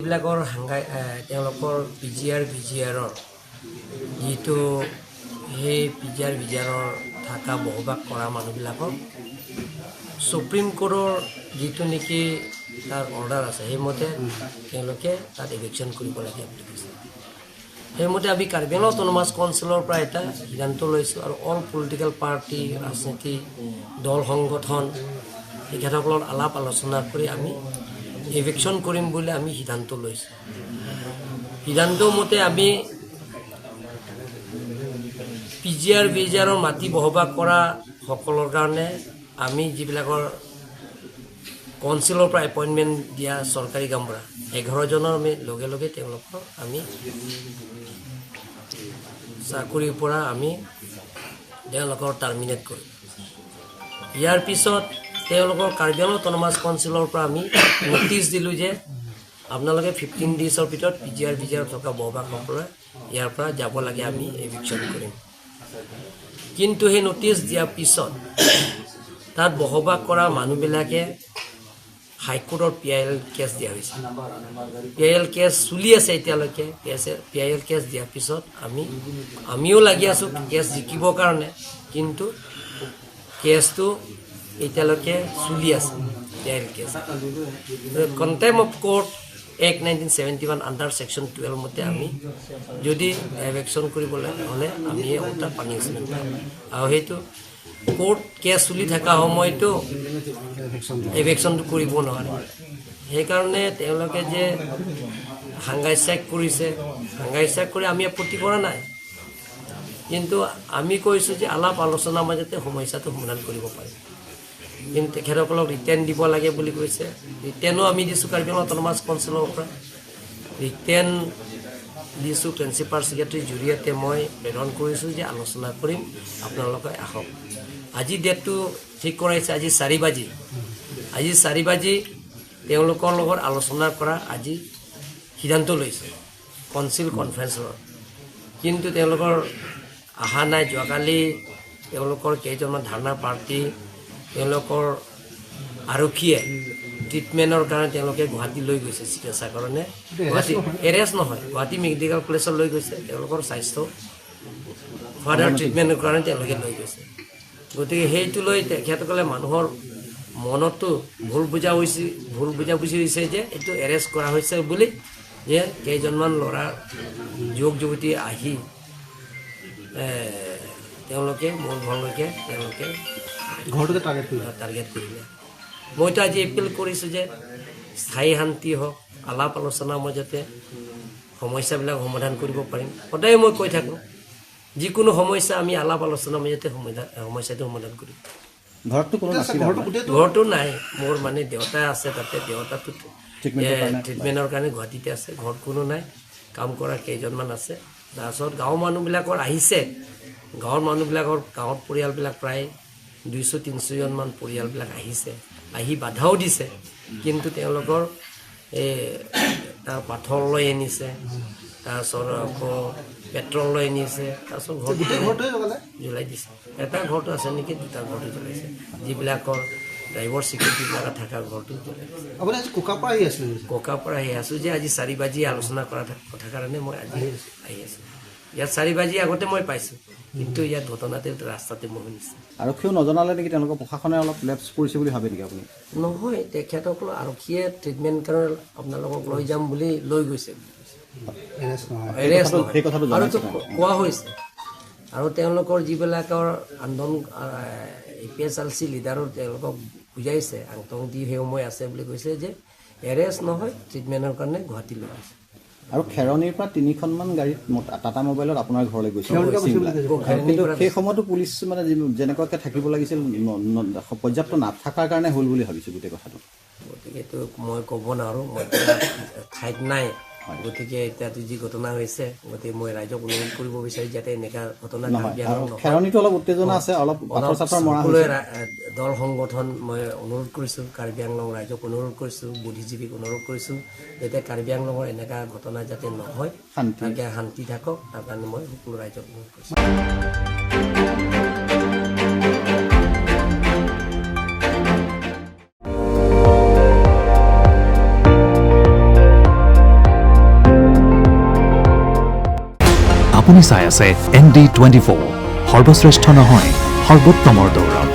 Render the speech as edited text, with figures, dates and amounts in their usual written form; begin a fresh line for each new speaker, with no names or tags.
যিবিলাকৰ তেওঁলোকৰ PGR VGRৰ যিটো সেই PGR VGRৰ থকা বসবাস কৰা মানুহবিলাকক সুপ্ৰিম কোৰ্টৰ যিটো নেকি তাৰ অৰ্ডাৰ আছে সেইমতে তেওঁলোকে তাত ইভিকশ্যন কৰিব লাগে বুলি কৈছে সেইমতে আমি কাৰ্বি আংলং অট'নমাছ কাউন্সিলৰ পৰা এটা সিদ্ধান্ত লৈছোঁ আৰু অল পলিটিকেল পাৰ্টি ৰাজনীতি দল সংগঠন তেখেতসকলৰ আলাপ আলোচনা কৰি আমি ইভিকশ্যন কৰিম বুলি আমি সিদ্ধান্ত লৈছোঁ সিদ্ধান্ত মতে আমি PGR VGRৰ মাটি বসবাস কৰা সকলৰ কাৰণে আমি যিবিলাকৰ কাউন্সিলৰ পৰা এপইণ্টমেণ্ট দিয়া চৰকাৰী কামৰা 11 জনৰ আমি লগে লগে তেওঁলোকৰ আমি চাকৰিৰ পৰা আমি তেওঁলোকৰ টাৰ্মিনেট কৰিম ইয়াৰ পিছত তেওঁলোকৰ কাৰ্বি আংলং অট'নমাছ কাউন্সিলৰ পৰা আমি নটিচ দিলোঁ যে আপোনালোকে 15 ডেজৰ ভিতৰত PGR VGR থকা বসবাসকলে ইয়াৰ পৰা যাব লাগে আমি ইভিকশ্যন কৰিম কিন্তু সেই নটিচ দিয়াৰ পিছত তাত বসবাস কৰা মানুহবিলাকে হাইকোৰ্টৰ PIL কেছ দিয়া হৈছে PIL কেছ চলি আছে এতিয়ালৈকে PIL কেছ দিয়াৰ পিছত আমিও লাগি আছোঁ কেছ জিকিবৰ কাৰণে কিন্তু কেছটো এতিয়ালৈকে চলি আছে PIL case contempt of court Act 1971 under section 12 মতে আমি যদি ইভিকশ্যন কৰিবলৈ হ'লে আমি এটা পানিছমেণ্ট পাম আৰু সেইটো কোৰ্ট কেছ চলি থকা সময়তো ইভিকশ্যনটো কৰিব নোৱাৰে সেইকাৰণে তেওঁলোকে যে হাংগাই চেক কৰিছে হাংগাই চেক কৰি আমি আপত্তি কৰা নাই কিন্তু আমি কৈছোঁ যে আলাপ আলোচনাৰ মাজতে সমস্যাটো সমাধান কৰিব পাৰি কিন্তু তেখেতসকলক ৰিটাৰ্ণ দিব লাগে বুলি কৈছে ৰিটাৰ্ণো আমি দিছোঁ কাৰ্বি আংলং অট'নমাছ কাউন্সিলৰ পৰা ৰিটাৰ্ণ দিছোঁ প্ৰিন্সিপাল ছেক্ৰেটাৰীৰ জৰিয়তে মই প্ৰেৰণ কৰিছোঁ যে আলোচনা কৰিম আপোনালোকে আহক আজি ডেটটো ঠিক কৰাইছে আজি 4 বাজি তেওঁলোকৰ লগত আলোচনা কৰা আজি সিদ্ধান্ত লৈছে কাউন্সিল কনফাৰেন্সৰ কিন্তু তেওঁলোকৰ অহা নাই যোৱাকালি তেওঁলোকৰ কেইজনমান ধাৰণা পাৰ্টি তেওঁলোকৰ আৰক্ষীয়ে ট্ৰিটমেণ্টৰ কাৰণে তেওঁলোকে গুৱাহাটী লৈ গৈছে চিকিৎসাৰ কাৰণে গুৱাহাটী এৰেষ্ট নহয় গুৱাহাটী মেডিকেল কলেজত লৈ গৈছে তেওঁলোকৰ স্বাস্থ্য ফাৰ্ডাৰ ট্ৰিটমেণ্টৰ কাৰণে তেওঁলোকে লৈ গৈছে গতিকে সেইটো লৈ তেখেতসকলে মানুহৰ মনতো ভুল বুজাবুজি হৈছে যে এইটো এৰেষ্ট কৰা হৈছে বুলি যে কেইজনমান ল'ৰা যুৱক যুৱতী আহি তেওঁলোকে মূল ঘৰলৈকে তেওঁলোকে ঘৰটোকে টাৰ্গেট কৰিলে মইতো আজি এপিল কৰিছোঁ যে স্থায়ী শান্তি হওক আলাপ আলোচনাৰ মাজতে সমস্যাবিলাক সমাধান কৰিব পাৰিম সদায় মই কৈ থাকোঁ যিকোনো সমস্যা আমি আলাপ আলোচনাৰ মাজতে সমস্যাটো সমাধান কৰিম ঘৰটো নাই মোৰ মানে দেউতা আছে তাতে দেউতাটো ট্ৰিটমেণ্টৰ কাৰণে গুৱাহাটীতে আছে ঘৰত কোনো নাই কাম কৰা কেইজনমান আছে তাৰপিছত গাঁৱৰ মানুহবিলাকৰ আহিছে গাঁৱৰ পৰিয়ালবিলাক প্ৰায় 200-300 জনমান পৰিয়ালবিলাক আহিছে আহি বাধাও দিছে কিন্তু তেওঁলোকৰ তাৰ পাথৰ লৈ আনিছে তাৰপিছত আকৌ পেট্ৰল লৈ আনিছে তাৰপিছত ঘৰটো জ্বলাই দিছে এটা ঘৰটো আছে নেকি দুটা ঘৰটো জ্বলাইছে যিবিলাকৰ ড্ৰাইভাৰ চিকিউৰিটিবিলাক থকা ঘৰটো জ্বলাই দিছে ককাৰ পৰা আহি আছোঁ যে আজি 4 বাজি আলোচনা কৰা কথা কাৰণে মই আজি আহি আছোঁ ইয়াত 4 বাজি আগতে মই পাইছোঁ কিন্তু ইয়াত ঘটনাতে ৰাস্তাতে মই শুনিছোঁ
আৰক্ষীয়েও নজনালে নেকি তেওঁলোকৰ প্ৰশাসনে অলপ লেপছ কৰিছে বুলি ভাবে নেকি আপুনি
নহয় তেখেতসকল আৰক্ষীয়ে ট্ৰিটমেণ্ট কাৰণে আপোনালোকক লৈ যাম বুলি লৈ গৈছে আৰুতো কোৱা হৈছে আৰু তেওঁলোকৰ যিবিলাকৰ আন্দোলন APSRC লিডাৰৰ তেওঁলোকক বুজাইছে আংটং দি সেই সময় আছে বুলি কৈছে যে এৰেষ্ট নহয় ট্ৰিটমেণ্টৰ কাৰণে গুৱাহাটী লৈ গৈছে
আৰু খেৰণিৰ পৰা 3খনমান গাড়ীত টাটা মোবাইলত আপোনাৰ ঘৰলৈ গৈছিল কিন্তু সেই সময়তো পুলিচ মানে যেনেকুৱাকৈ থাকিব লাগিছিল পৰ্যাপ্ত নাথাকাৰ কাৰণে হ'ল বুলি ভাবিছোঁ গোটেই কথাটো
গতিকেতো মই ক'ব নোৱাৰোঁ মই ঠাইত নাই গতিকে এতিয়াতো যি ঘটনা হৈছে গতিকে মই ৰাইজক অনুৰোধ কৰিব বিচাৰিছোঁ যাতে এনেকুৱা ঘটনা
খেৰণিটো অলপ উত্তেজনা আছে অলপ
দল সংগঠন মই অনুৰোধ কৰিছোঁ কাৰ্বি আংলং ৰাইজক অনুৰোধ কৰিছোঁ বুদ্ধিজীৱীক অনুৰোধ কৰিছোঁ যাতে কাৰ্বি আংলঙৰ এনেকুৱা ঘটনা যাতে নহয় শান্তি থাকক তাৰ কাৰণে মই সকলো ৰাইজক অনুৰোধ কৰিছোঁ
আপুনি চাই আছে ND24 সৰ্বশ্ৰেষ্ঠ নহয় সৰ্বোত্তমৰ দৌৰত।